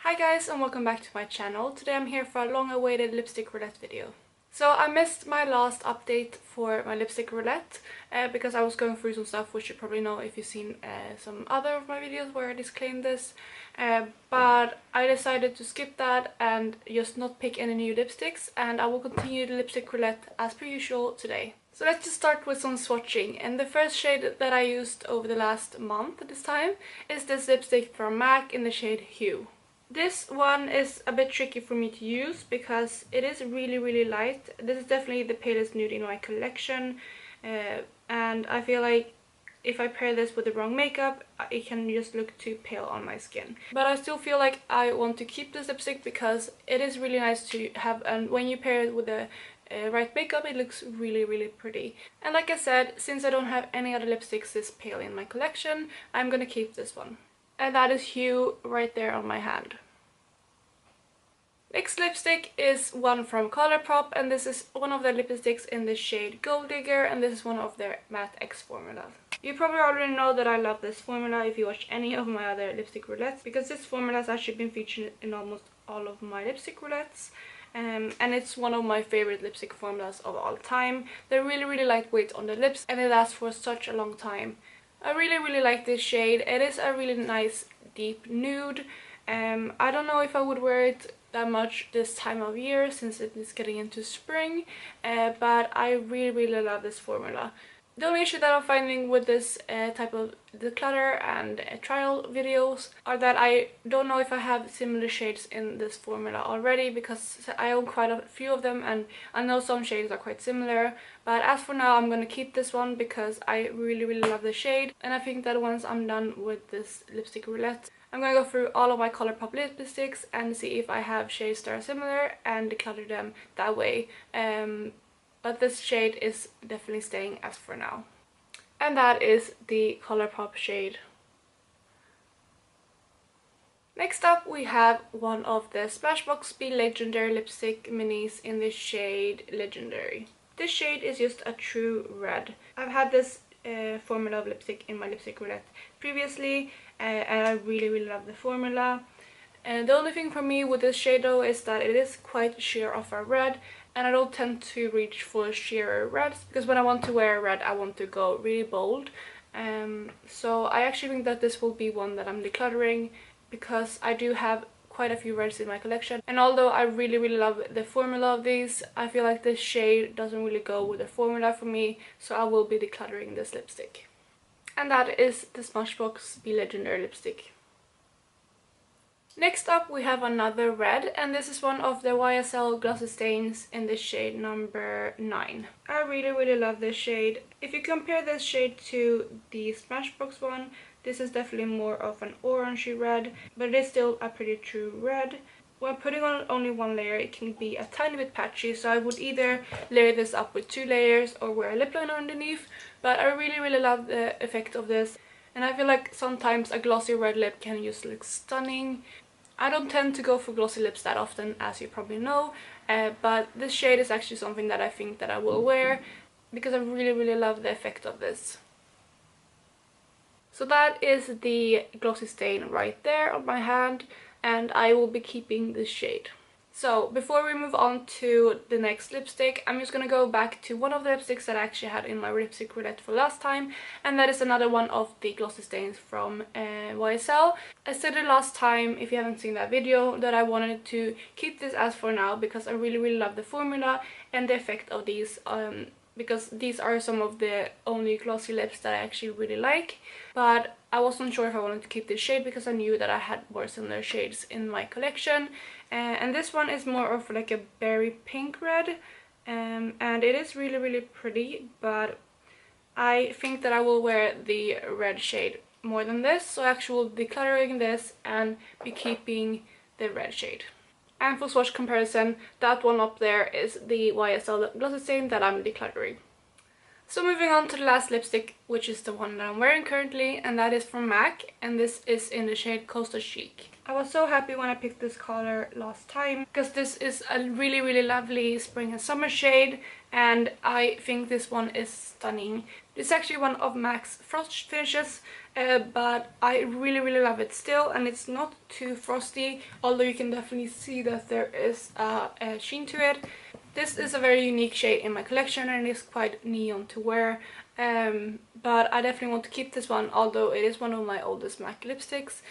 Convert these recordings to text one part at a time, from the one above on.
Hi guys and welcome back to my channel. Today I'm here for a long-awaited lipstick roulette video. So I missed my last update for my lipstick roulette because I was going through some stuff, which you probably know if you've seen some other of my videos where I disclaimed this. But I decided to skip that and just not pick any new lipsticks, and I will continue the lipstick roulette as per usual today. So let's just start with some swatching, and the first shade that I used over the last month this time is this lipstick from MAC in the shade Hue. This one is a bit tricky for me to use because it is really light. This is definitely the palest nude in my collection, and I feel like if I pair this with the wrong makeup, it can just look too pale on my skin. But I still feel like I want to keep this lipstick because it is really nice to have, and when you pair it with the right makeup, it looks really pretty. And like I said, since I don't have any other lipsticks this pale in my collection, I'm gonna keep this one. And that is Hue right there on my hand. Next lipstick is one from Colourpop, and this is one of their lipsticks in the shade Gold Digger, and this is one of their Matte X formulas. You probably already know that I love this formula if you watch any of my other lipstick roulettes, because this formula has actually been featured in almost all of my lipstick roulettes. And it's one of my favorite lipstick formulas of all time. They're really lightweight on the lips and they last for such a long time. I really like this shade. It is a really nice deep nude. I don't know if I would wear it that much this time of year since it is getting into spring, but I really love this formula. The only issue that I'm finding with this type of declutter and trial videos are that I don't know if I have similar shades in this formula already, because I own quite a few of them and I know some shades are quite similar. But as for now, I'm going to keep this one because I really love the shade, and I think that once I'm done with this lipstick roulette, I'm going to go through all of my Colourpop lipsticks and see if I have shades that are similar and declutter them that way. But this shade is definitely staying as for now. And that is the Colourpop shade. Next up we have one of the Smashbox Be Legendary lipstick minis in the shade Legendary. This shade is just a true red. I've had this formula of lipstick in my lipstick roulette previously, and I really love the formula. And the only thing for me with this shade though is that it is quite sheer of a red, and I don't tend to reach for sheer reds because when I want to wear red I want to go really bold. So I actually think that this will be one that I'm decluttering because I do have quite a few reds in my collection, and although I really love the formula of these, I feel like this shade doesn't really go with the formula for me, so I will be decluttering this lipstick. And that is the Smashbox Be Legendary lipstick. Next up we have another red, and this is one of the YSL Glossy Stains in the shade number 9. I really love this shade. If you compare this shade to the Smashbox one, this is definitely more of an orangey red, but it is still a pretty true red. When putting on only one layer, it can be a tiny bit patchy, so I would either layer this up with 2 layers or wear a lip liner underneath, but I really love the effect of this. And I feel like sometimes a glossy red lip can just look stunning. I don't tend to go for glossy lips that often, as you probably know, but this shade is actually something that I think that I will wear because I really love the effect of this. So that is the glossy stain right there on my hand, and I will be keeping this shade. So before we move on to the next lipstick, I'm just going to go back to one of the lipsticks that I actually had in my lipstick roulette for last time, and that is another one of the glossy stains from YSL. I said it last time, if you haven't seen that video, that I wanted to keep this as for now because I really love the formula and the effect of these, because these are some of the only glossy lips that I actually really like. But I wasn't sure if I wanted to keep this shade because I knew that I had more similar shades in my collection. And this one is more of like a berry pink red, and it is really pretty, but I think that I will wear the red shade more than this, so I actually will be decluttering this and be keeping the red shade. And for swatch comparison, that one up there is the YSL Glossy Stain that I'm decluttering. So moving on to the last lipstick, which is the one that I'm wearing currently, and that is from MAC, and this is in the shade Costa Chic. I was so happy when I picked this color last time because this is a really lovely spring and summer shade, and I think this one is stunning. It's actually one of MAC's frost finishes, but I really love it still, and it's not too frosty, although you can definitely see that there is a sheen to it. This is a very unique shade in my collection and it's quite neon to wear, but I definitely want to keep this one, although it is one of my oldest MAC lipsticks,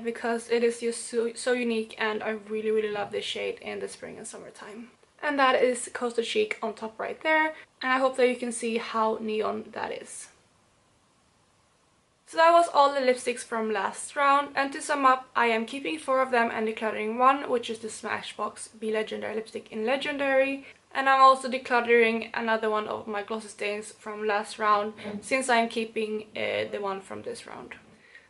because it is just so unique, and I really love this shade in the spring and summertime. And that is Costa Chic on top right there, and I hope that you can see how neon that is. So that was all the lipsticks from last round, and to sum up, I am keeping 4 of them and decluttering 1, which is the Smashbox Be Legendary lipstick in Legendary, and I'm also decluttering another one of my Glossy Stains from last round, since I'm keeping the one from this round.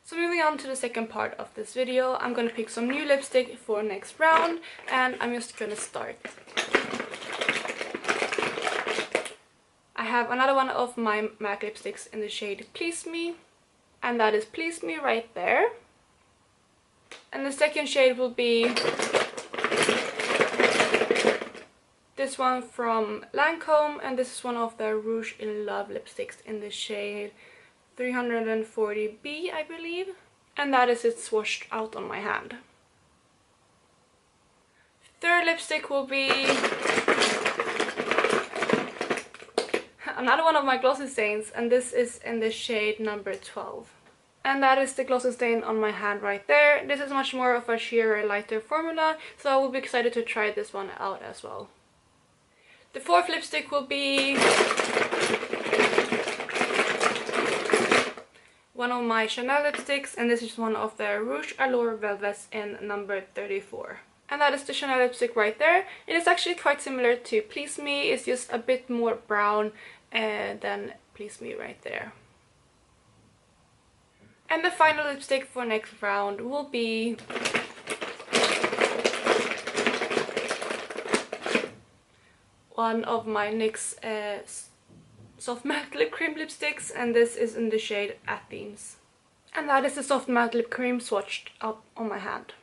So moving on to the second part of this video, I'm going to pick some new lipstick for next round, and I'm just going to start. I have another one of my MAC lipsticks in the shade Please Me, and that is Please Me right there. And the second shade will be this one from Lancome, and this is one of their Rouge in Love lipsticks in the shade 340B, I believe. And that is it swatched out on my hand. Third lipstick will be another one of my Glossy Stains, and this is in the shade number 12. And that is the Glossy Stain on my hand right there. This is much more of a sheerer, lighter formula, so I will be excited to try this one out as well. The fourth lipstick will be one of my Chanel lipsticks, and this is one of the Rouge Allure Velvets in number 34. And that is the Chanel lipstick right there. It is actually quite similar to Please Me, it's just a bit more brown than Please Me right there. And the final lipstick for next round will be one of my NYX soft matte lip cream lipsticks, and this is in the shade Athens. And that is the soft matte lip cream swatched up on my hand.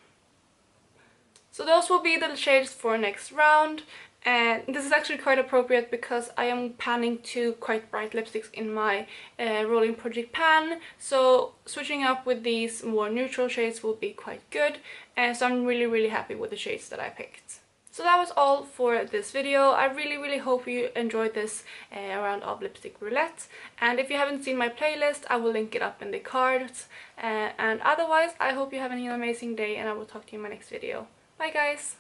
So those will be the shades for next round. And this is actually quite appropriate because I am panning 2 quite bright lipsticks in my rolling project pan, so switching up with these more neutral shades will be quite good, and so I'm really happy with the shades that I picked. So that was all for this video. I really hope you enjoyed this round of lipstick roulette, and if you haven't seen my playlist, I will link it up in the cards, and otherwise I hope you have an amazing day, and I will talk to you in my next video. Bye guys!